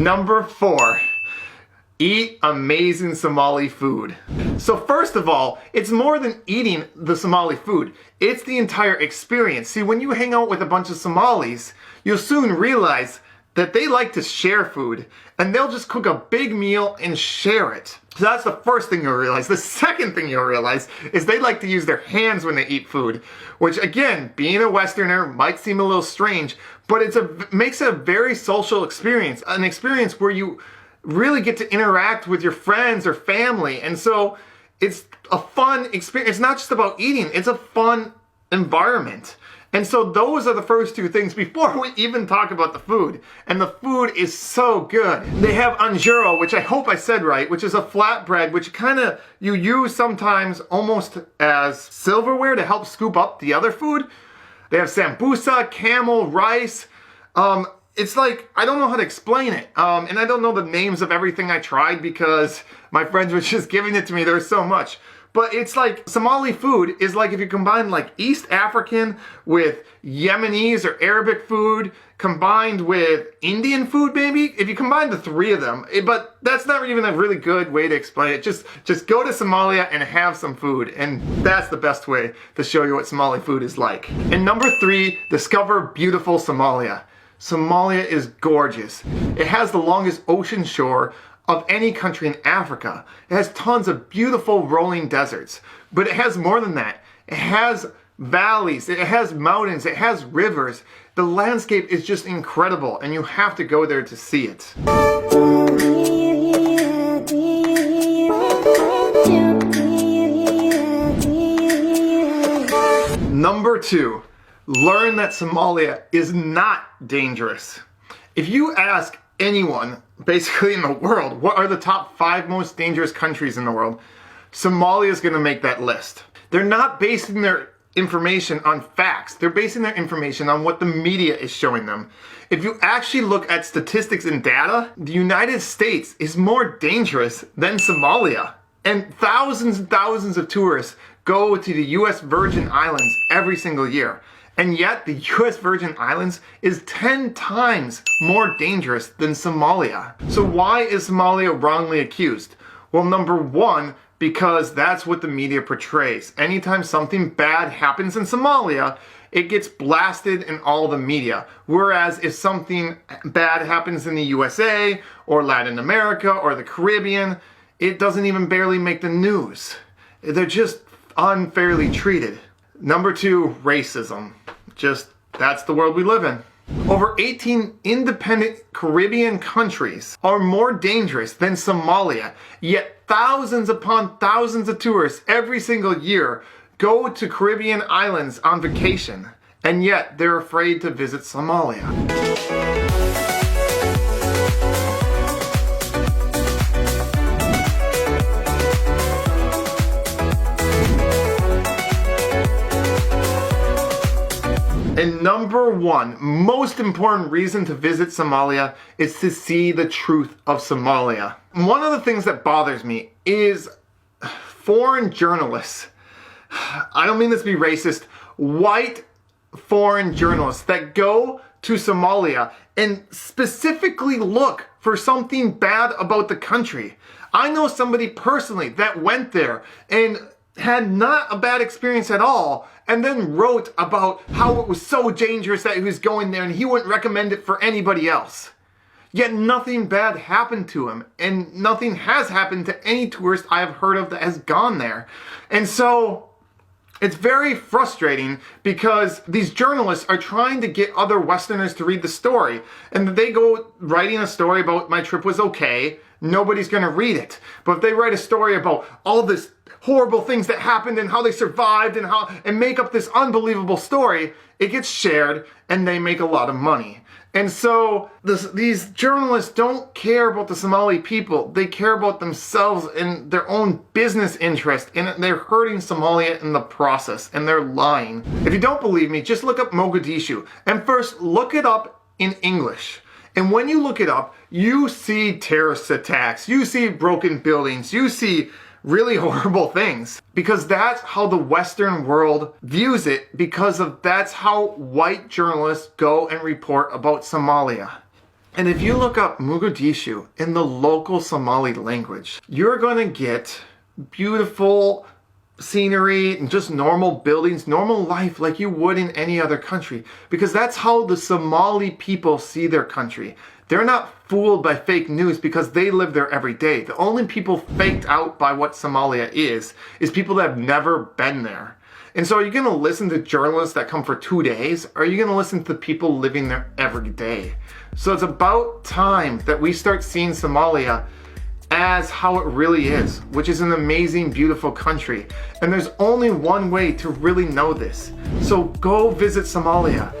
Number 4. Eat amazing Somali food. So first of all, it's more than eating the Somali food. It's the entire experience. See, when you hang out with a bunch of Somalis, you'll soon realize that they like to share food, and they'll just cook a big meal and share it. So that's the first thing you'll realize. The second thing you'll realize is they like to use their hands when they eat food, which again, being a Westerner might seem a little strange, but makes it a very social experience, an experience where you really get to interact with your friends or family. And so it's a fun experience. It's not just about eating, it's a fun environment. And so those are the first two things before we even talk about the food. And the food is so good. They have anjuro, which I hope I said right, which is a flatbread, which you use sometimes almost as silverware to help scoop up the other food. They have sambusa, camel, rice. It's like, I don't know how to explain it. And I don't know the names of everything I tried because my friends were just giving it to me. There was so much. But it's like, Somali food is like if you combine like East African with Yemenis or Arabic food, combined with Indian food maybe. If you combine the three of them, but that's not even a really good way to explain it. Just go to Somalia and have some food, and that's the best way to show you what Somali food is like. And number 3, discover beautiful Somalia. Somalia is gorgeous. It has the longest ocean shore of any country in Africa. It has tons of beautiful rolling deserts, but it has more than that. It has valleys, it has mountains, it has rivers. The landscape is just incredible, and you have to go there to see it. Number 2, learn that Somalia is not dangerous. If you ask anyone basically in the world, what are the top 5 most dangerous countries in the world, Somalia is going to make that list. They're not basing their information on facts. They're basing their information on what the media is showing them. If you actually look at statistics and data, the United States is more dangerous than Somalia. And thousands of tourists go to the US Virgin Islands every single year. And yet the US Virgin Islands is 10 times more dangerous than Somalia. So why is Somalia wrongly accused? Well, number 1, because that's what the media portrays. Anytime something bad happens in Somalia, it gets blasted in all the media. Whereas if something bad happens in the USA or Latin America or the Caribbean, it doesn't even barely make the news. They're just unfairly treated. Number 2, racism. That's the world we live in. Over 18 independent Caribbean countries are more dangerous than Somalia, yet thousands upon thousands of tourists every single year go to Caribbean islands on vacation, and yet they're afraid to visit Somalia. And number 1, most important reason to visit Somalia is to see the truth of Somalia. One of the things that bothers me is foreign journalists. I don't mean this to be racist. White foreign journalists that go to Somalia and specifically look for something bad about the country. I know somebody personally that went there and had not a bad experience at all, and then wrote about how it was so dangerous that he was going there and he wouldn't recommend it for anybody else. Yet nothing bad happened to him, and nothing has happened to any tourist I have heard of that has gone there. And so it's very frustrating because these journalists are trying to get other Westerners to read the story, and they go writing a story about my trip was okay, nobody's gonna read it. But if they write a story about all this horrible things that happened and how they survived and make up this unbelievable story, it gets shared and they make a lot of money. And so these journalists don't care about the Somali people. They care about themselves and their own business interest, and they're hurting Somalia in the process, and they're lying. If you don't believe me, just look up Mogadishu, and first look it up in English. And when you look it up, you see terrorist attacks, you see broken buildings, you see really horrible things, because that's how the Western world views it, because that's how white journalists go and report about Somalia. And if you look up Mogadishu in the local Somali language, you're going to get beautiful scenery and just normal buildings, normal life like you would in any other country, because that's how the Somali people see their country. They're not fooled by fake news because they live there every day. The only people faked out by what Somalia is people that have never been there. And so are you going to listen to journalists that come for 2 days? Or are you going to listen to people living there every day? So it's about time that we start seeing Somalia as how it really is, which is an amazing, beautiful country. And there's only one way to really know this. So go visit Somalia.